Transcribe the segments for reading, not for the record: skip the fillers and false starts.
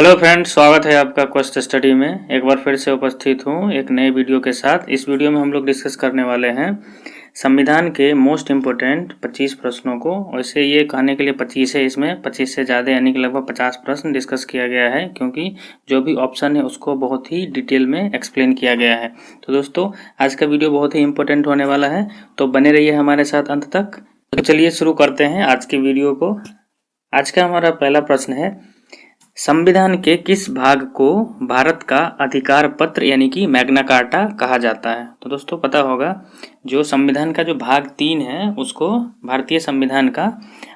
Hello friends, स्वागत है आपका क्वेस्ट स्टडी में। एक बार फिर से उपस्थित हूँ एक नए वीडियो के साथ। इस वीडियो में हम लोग डिस्कस करने वाले हैं संविधान के मोस्ट इम्पोर्टेंट 25 प्रश्नों को। वैसे ये कहने के लिए 25 है, इसमें 25 से ज़्यादा यानी कि लगभग 50 प्रश्न डिस्कस किया गया है, क्योंकि जो भी ऑप्शन है उसको बहुत ही डिटेल में एक्सप्लेन किया गया है। तो दोस्तों, आज का वीडियो बहुत ही इम्पोर्टेंट होने वाला है, तो बने रहिए हमारे साथ अंत तक। तो चलिए शुरू करते हैं आज के वीडियो को। आज का हमारा पहला प्रश्न है, संविधान के किस भाग को भारत का अधिकार पत्र यानी कि मैग्ना कार्टा कहा जाता है? तो दोस्तों पता होगा, जो संविधान का जो भाग 3 है उसको भारतीय संविधान का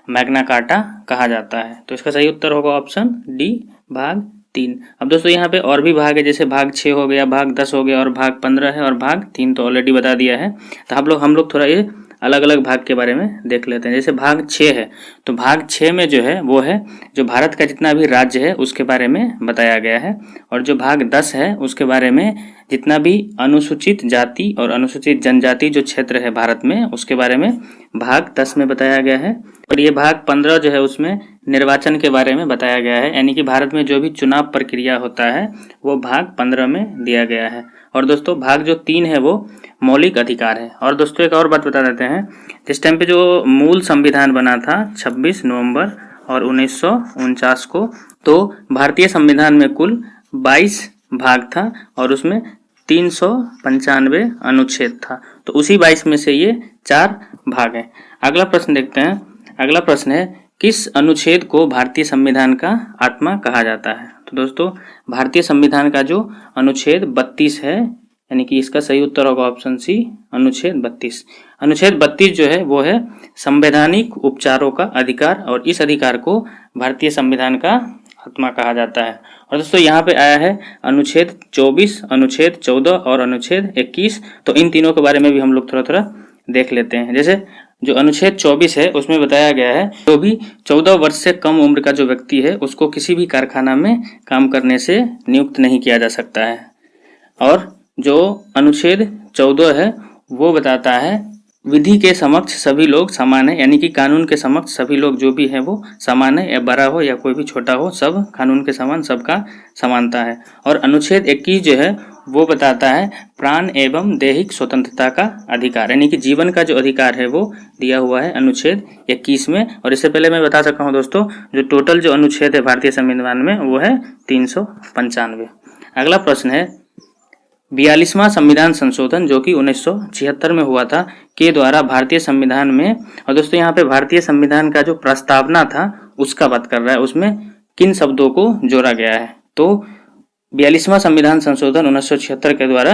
मैग्ना कार्टा कहा जाता है। तो इसका सही उत्तर होगा ऑप्शन डी, भाग 3। अब दोस्तों यहाँ पे और भी भाग है, जैसे भाग 6 हो गया, भाग 10 हो गया और भाग 15 है, और भाग 3 तो ऑलरेडी बता दिया है। तो हम लोग थोड़ा ये अलग अलग भाग के बारे में देख लेते हैं। जैसे भाग 6 है, तो भाग 6 में जो है वो है जो भारत का जितना भी राज्य है उसके बारे में बताया गया है, और जो भाग 10 है उसके बारे में जितना भी अनुसूचित जाति और अनुसूचित जनजाति जो क्षेत्र है भारत में उसके बारे में भाग 10 में बताया गया है। और ये भाग 15 जो है उसमें निर्वाचन के बारे में बताया गया है, यानी कि भारत में जो भी चुनाव प्रक्रिया होता है वो भाग 15 में दिया गया है। और दोस्तों भाग जो 3 है वो मौलिक अधिकार है। और दोस्तों एक और बात बता देते हैं, जिस टाइम पे जो मूल संविधान बना था 26 नवंबर और 1949 को, तो भारतीय संविधान में कुल 22 भाग था और उसमें 395 अनुच्छेद था। तो उसी 22 में से ये 4 भाग हैं। अगला प्रश्न देखते हैं। अगला प्रश्न है, किस अनुच्छेद को भारतीय संविधान का आत्मा कहा जाता है? तो दोस्तों भारतीय संविधान का जो अनुच्छेद 32 है, यानी कि इसका सही उत्तर होगा ऑप्शन सी, अनुच्छेद 32। अनुच्छेद 32 जो है वो है संवैधानिक उपचारों का अधिकार, और इस अधिकार को भारतीय संविधान का आत्मा कहा जाता है। और दोस्तों यहाँ पे आया है अनुच्छेद 24, अनुच्छेद 14 और अनुच्छेद 21। तो इन तीनों के बारे में भी हम लोग थोड़ा थोड़ा देख लेते हैं। जैसे जो अनुच्छेद 24 है उसमें बताया गया है, जो भी 14 वर्ष से कम उम्र का जो व्यक्ति है उसको किसी भी कारखाना में काम करने से नियुक्त नहीं किया जा सकता है। और जो अनुच्छेद 14 है वो बताता है विधि के समक्ष सभी लोग समान है, यानी कि कानून के समक्ष सभी लोग जो भी है वो समान है, या बड़ा हो या कोई भी छोटा हो, सब कानून के समान, सबका समानता है। और अनुच्छेद 21 जो है वो बताता है प्राण एवं दैहिक स्वतंत्रता का अधिकार, यानी कि जीवन का जो अधिकार है वो दिया हुआ है अनुच्छेद 21 में। और इससे पहले मैं बता सकता हूँ दोस्तों, जो टोटल जो अनुच्छेद है भारतीय संविधान में वो है 395। अगला प्रश्न है, 42वां संविधान संशोधन जो कि 1976 में हुआ था के द्वारा भारतीय संविधान में, और दोस्तों यहाँ पे भारतीय संविधान का जो प्रस्तावना था उसका बात कर रहा है, उसमें किन शब्दों को जोड़ा गया है? तो 42वां संविधान संशोधन 1976 के द्वारा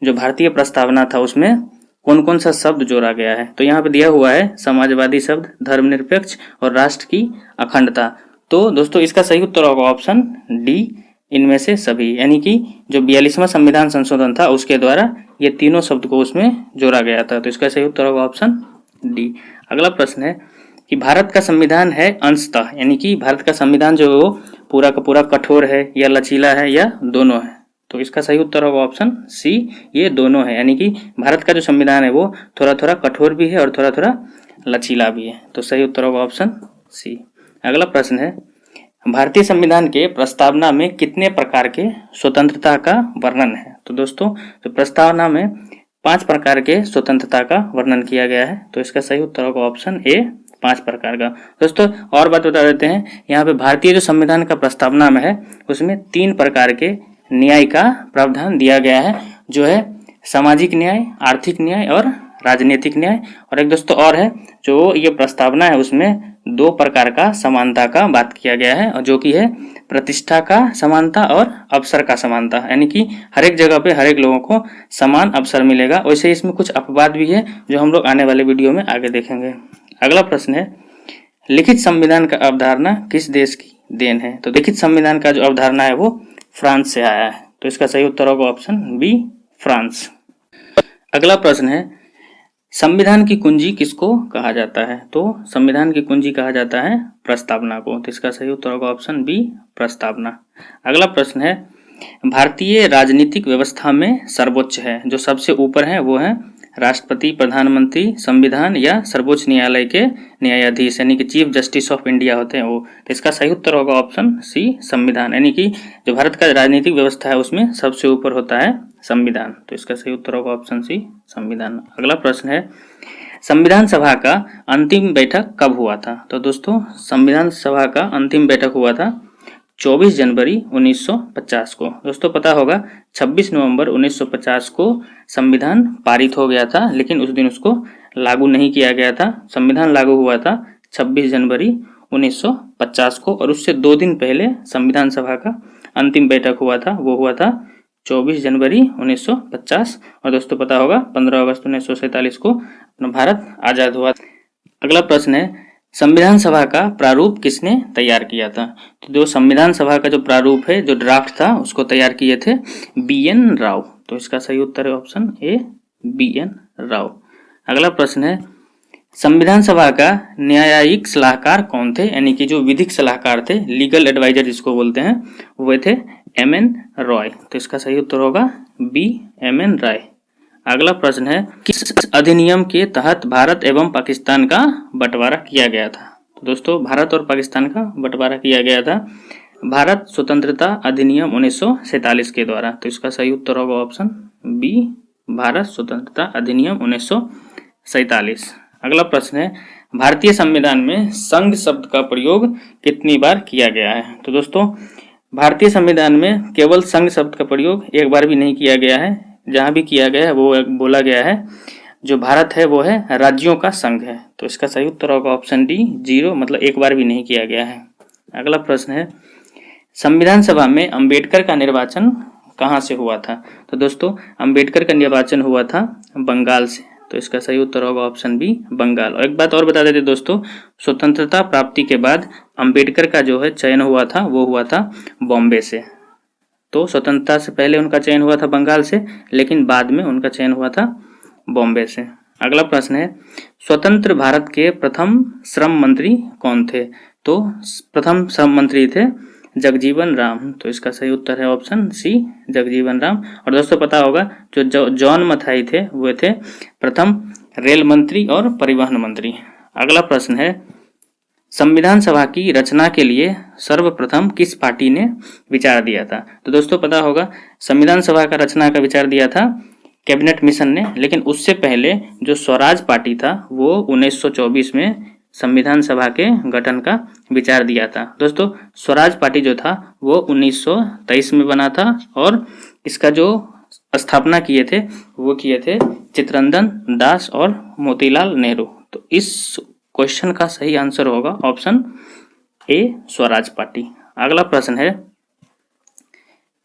जो भारतीय प्रस्तावना था उसमें कौन कौन सा शब्द जोड़ा गया है? तो यहाँ पे दिया हुआ है समाजवादी शब्द, धर्मनिरपेक्ष और राष्ट्र की अखंडता। तो दोस्तों इसका सही उत्तर होगा ऑप्शन डी, इनमें से सभी, यानी कि जो 42वां संविधान संशोधन था उसके द्वारा ये तीनों शब्द को उसमें जोड़ा गया था। तो इसका सही उत्तर होगा ऑप्शन डी। अगला प्रश्न है कि भारत का संविधान है अंशतः, यानी कि भारत का संविधान जो है वो पूरा का पूरा कठोर है या लचीला है या दोनों है? तो इसका सही उत्तर होगा ऑप्शन सी, ये दोनों है, यानी कि भारत का जो संविधान है वो थोड़ा थोड़ा कठोर भी है और थोड़ा थोड़ा लचीला भी है। तो सही उत्तर होगा ऑप्शन सी। अगला प्रश्न है, भारतीय संविधान के प्रस्तावना में कितने प्रकार के स्वतंत्रता का वर्णन है? तो दोस्तों तो प्रस्तावना में 5 प्रकार के स्वतंत्रता का वर्णन किया गया है। तो इसका सही उत्तर होगा ऑप्शन ए, 5 प्रकार का। दोस्तों और बात बता देते हैं, यहाँ पे भारतीय जो संविधान का प्रस्तावना में है उसमें 3 प्रकार के न्याय का प्रावधान दिया गया है, जो है सामाजिक न्याय, आर्थिक न्याय और राजनीतिक न्याय। और एक दोस्तों और है, जो ये प्रस्तावना है उसमें 2 प्रकार का समानता का बात किया गया है, और जो कि है प्रतिष्ठा का समानता और अवसर का समानता, यानी कि हर एक जगह पे हर एक लोगों को समान अवसर मिलेगा। वैसे इसमें कुछ अपवाद भी है जो हम लोग आने वाले वीडियो में आगे देखेंगे। अगला प्रश्न है, लिखित संविधान का अवधारणा किस देश की देन है? तो लिखित संविधान का जो अवधारणा है वो फ्रांस से आया है। तो इसका सही उत्तर होगा ऑप्शन बी, फ्रांस। अगला प्रश्न है, संविधान की कुंजी किसको कहा जाता है? तो संविधान की कुंजी कहा जाता है प्रस्तावना को। तो इसका सही उत्तर होगा ऑप्शन बी, प्रस्तावना। अगला प्रश्न है, भारतीय राजनीतिक व्यवस्था में सर्वोच्च है, जो सबसे ऊपर है वो है राष्ट्रपति, प्रधानमंत्री, संविधान या सर्वोच्च न्यायालय के न्यायाधीश यानी कि चीफ जस्टिस ऑफ इंडिया होते हैं वो। तो इसका सही उत्तर होगा ऑप्शन सी संविधान, यानी कि जो भारत का राजनीतिक व्यवस्था है उसमें सबसे ऊपर होता है संविधान। तो इसका सही उत्तर होगा ऑप्शन सी संविधान। अगला प्रश्न है संविधान सभा का अंतिम बैठक कब हुआ था? तो दोस्तों संविधान सभा का अंतिम बैठक हुआ था 24 जनवरी 1950 को। दोस्तों पता होगा 26 नवंबर 1950 को संविधान पारित हो गया था, लेकिन उस दिन उसको लागू नहीं किया गया था। संविधान लागू हुआ था 26 जनवरी 1950 को, और उससे 2 दिन पहले संविधान सभा का अंतिम बैठक हुआ था, वो हुआ था 24 जनवरी 1950। और दोस्तों पता होगा 15 अगस्त 1947 को अपना भारत आज़ाद हुआ। अगला प्रश्न है संविधान सभा का प्रारूप किसने तैयार किया था? तो जो संविधान सभा का जो प्रारूप है, जो ड्राफ्ट था, उसको तैयार किए थे BN राव। तो इसका सही उत्तर है ऑप्शन ए BN राव। अगला प्रश्न है संविधान सभा का न्यायिक सलाहकार कौन थे? यानी कि जो विधिक सलाहकार थे, लीगल एडवाइजर जिसको बोलते हैं, वे थे MN रॉय। तो इसका सही उत्तर होगा B MN रॉय। अगला प्रश्न है किस अधिनियम के तहत भारत एवं पाकिस्तान का बंटवारा किया गया था? तो दोस्तों भारत और पाकिस्तान का बंटवारा किया गया था भारत स्वतंत्रता अधिनियम 1947 के द्वारा। तो इसका सही उत्तर होगा ऑप्शन बी भारत स्वतंत्रता अधिनियम 1947। अगला प्रश्न है भारतीय संविधान में संघ शब्द का प्रयोग कितनी बार किया गया है? तो दोस्तों भारतीय संविधान में केवल संघ शब्द का प्रयोग एक बार भी नहीं किया गया है। जहाँ भी किया गया है वो बोला गया है जो भारत है वो है राज्यों का संघ है। तो इसका सही उत्तर होगा ऑप्शन डी 0, मतलब एक बार भी नहीं किया गया है। अगला प्रश्न है संविधान सभा में अंबेडकर का निर्वाचन कहाँ से हुआ था? तो दोस्तों अंबेडकर का निर्वाचन हुआ था बंगाल से। तो इसका सही उत्तर होगा ऑप्शन बी बंगाल। और एक बात और बता देते दोस्तों, स्वतंत्रता प्राप्ति के बाद अंबेडकर का जो है चयन हुआ था वो हुआ था बॉम्बे से। तो स्वतंत्रता से पहले उनका चयन हुआ था बंगाल से, लेकिन बाद में उनका चयन हुआ था बॉम्बे से। अगला प्रश्न है स्वतंत्र भारत के प्रथम श्रम मंत्री कौन थे? तो प्रथम श्रम मंत्री थे जगजीवन राम। तो इसका सही उत्तर है ऑप्शन सी जगजीवन राम। और दोस्तों पता होगा जो जॉन मथाई थे वो थे प्रथम रेल मंत्री और परिवहन मंत्री। अगला प्रश्न है संविधान सभा की रचना के लिए सर्वप्रथम किस पार्टी ने विचार दिया था? तो दोस्तों पता होगा संविधान सभा का रचना का विचार दिया था कैबिनेट मिशन ने, लेकिन उससे पहले जो स्वराज पार्टी था वो 1924 में संविधान सभा के गठन का विचार दिया था। दोस्तों स्वराज पार्टी जो था वो 1923 में बना था और इसका जो स्थापना किए थे वो किए थे चित्तरंजन दास और मोतीलाल नेहरू। तो इस क्वेश्चन का सही आंसर होगा ऑप्शन ए स्वराज पार्टी। अगला प्रश्न है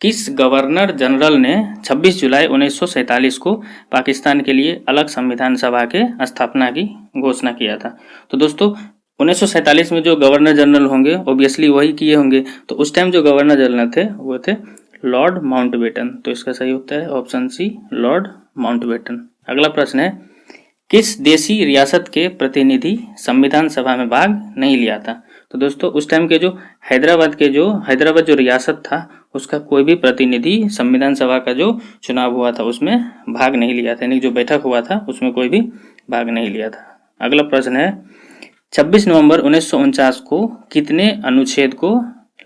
किस गवर्नर जनरल ने 26 जुलाई 1947 को पाकिस्तान के लिए अलग संविधान सभा के स्थापना की घोषणा किया था? तो दोस्तों 1947 में जो गवर्नर जनरल होंगे ऑब्वियसली वही किए होंगे। तो उस टाइम जो गवर्नर जनरल थे वो थे लॉर्ड माउंटबेटन। तो इसका सही उत्तर है ऑप्शन सी लॉर्ड माउंटबेटन। अगला प्रश्न है किस देशी रियासत के प्रतिनिधि संविधान सभा में भाग नहीं लिया था? तो दोस्तों उस टाइम के जो हैदराबाद जो रियासत था उसका कोई भी प्रतिनिधि संविधान सभा का जो चुनाव हुआ था उसमें भाग नहीं लिया था, यानी जो बैठक हुआ था उसमें कोई भी भाग नहीं लिया था। अगला प्रश्न है 26 नवंबर 1949 को कितने अनुच्छेद को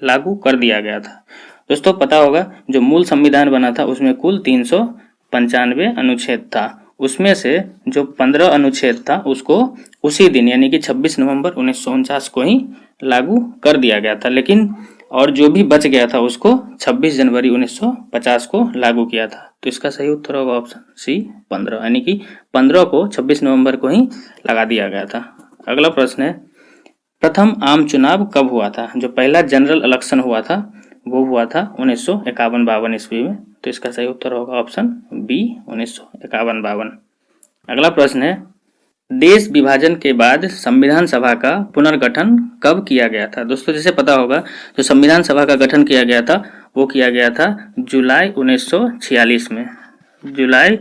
लागू कर दिया गया था? दोस्तों पता होगा जो मूल संविधान बना था उसमें कुल 395 अनुच्छेद था, उसमें से जो 15 अनुच्छेद था उसको उसी दिन यानी कि 26 नवंबर 1949 को ही लागू कर दिया गया था, लेकिन और जो भी बच गया था उसको 26 जनवरी 1950 को लागू किया था। तो इसका सही उत्तर होगा ऑप्शन सी 15, यानी कि 15 को 26 नवंबर को ही लगा दिया गया था। अगला प्रश्न है प्रथम आम चुनाव कब हुआ था? जो पहला जनरल इलेक्शन हुआ था वो हुआ था 1951-52 ईस्वी में। तो इसका सही उत्तर होगा ऑप्शन बी 1951-52। अगला प्रश्न है देश विभाजन के बाद संविधान सभा का पुनर्गठन कब किया गया था? दोस्तों जैसे पता होगा जो संविधान सभा का गठन किया गया था वो किया गया था जुलाई 1946 में, जुलाई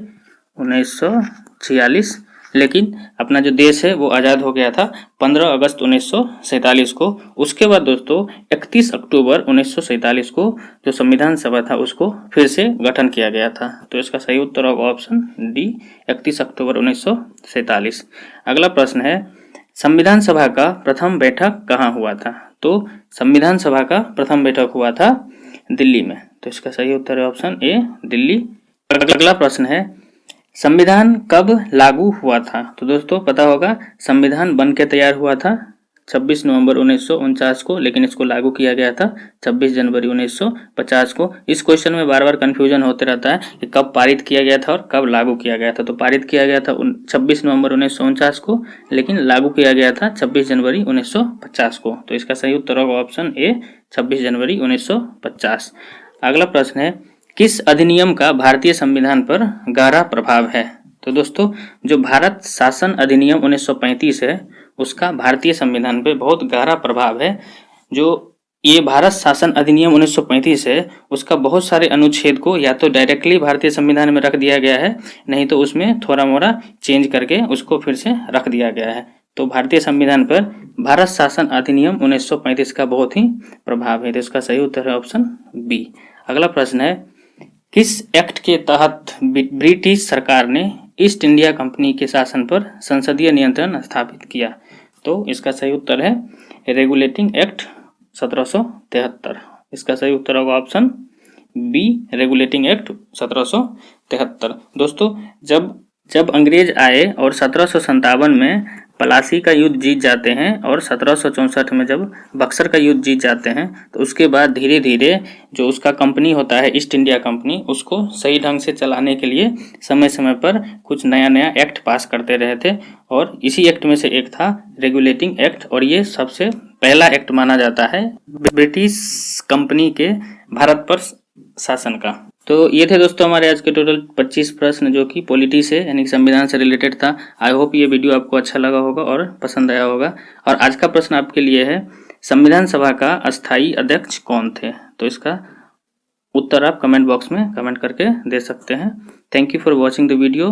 1946। लेकिन अपना जो देश है वो आज़ाद हो गया था 15 अगस्त 1947 को। उसके बाद दोस्तों 31 अक्टूबर 1947 को जो संविधान सभा था उसको फिर से गठन किया गया था। तो इसका सही उत्तर होगा ऑप्शन डी, 31 अक्टूबर 1947। अगला प्रश्न है, संविधान सभा का प्रथम बैठक कहाँ हुआ था? तो संविधान सभा का प्रथम बैठक हुआ था दिल्ली में। तो इसका सही उत्तर है ऑप्शन ए, दिल्ली। अगला प्रश्न है, संविधान कब लागू हुआ था? तो दोस्तों पता होगा संविधान बन के तैयार हुआ था 26 नवंबर 1949 को, लेकिन इसको लागू किया गया था 26 जनवरी 1950 को। इस क्वेश्चन में बार बार कन्फ्यूजन होते रहता है कि कब पारित किया गया था और कब लागू किया गया था। तो पारित किया गया था 26 नवंबर 1949 को, लेकिन लागू किया गया था 26 जनवरी 1950 को। तो इसका सही उत्तर होगा ऑप्शन ए, 26 जनवरी 1950। अगला प्रश्न है, किस अधिनियम का भारतीय संविधान पर गहरा प्रभाव है? तो दोस्तों जो भारत शासन अधिनियम 1935 है उसका भारतीय संविधान पे बहुत गहरा प्रभाव है। जो ये भारत शासन अधिनियम 1935 है उसका बहुत सारे अनुच्छेद को या तो डायरेक्टली भारतीय संविधान में रख दिया गया है, नहीं तो उसमें थोड़ा मोड़ा चेंज करके उसको फिर से रख दिया गया है। तो भारतीय संविधान पर भारत शासन अधिनियम 1935 का बहुत ही प्रभाव है। तो इसका सही उत्तर है ऑप्शन बी। अगला प्रश्न है, किस एक्ट के तहत ब्रिटिश सरकार ने ईस्ट इंडिया कंपनी के शासन पर संसदीय नियंत्रण स्थापित किया? तो इसका सही उत्तर है रेगुलेटिंग एक्ट 1773। इसका सही उत्तर होगा ऑप्शन बी, रेगुलेटिंग एक्ट 1773। दोस्तों जब अंग्रेज आए और 1757 में पलासी का युद्ध जीत जाते हैं और 1764 में जब बक्सर का युद्ध जीत जाते हैं, तो उसके बाद धीरे धीरे जो उसका कंपनी होता है ईस्ट इंडिया कंपनी, उसको सही ढंग से चलाने के लिए समय समय पर कुछ नया नया एक्ट पास करते रहे थे, और इसी एक्ट में से एक था रेगुलेटिंग एक्ट, और ये सबसे पहला एक्ट माना जाता है ब्रिटिश कंपनी के भारत पर शासन का। तो ये थे दोस्तों हमारे आज के टोटल 25 प्रश्न जो कि पॉलिटी से यानी संविधान से रिलेटेड था। आई होप ये वीडियो आपको अच्छा लगा होगा और पसंद आया होगा। और आज का प्रश्न आपके लिए है, संविधान सभा का अस्थायी अध्यक्ष कौन थे? तो इसका उत्तर आप कमेंट बॉक्स में कमेंट करके दे सकते हैं। Thank you for watching the video.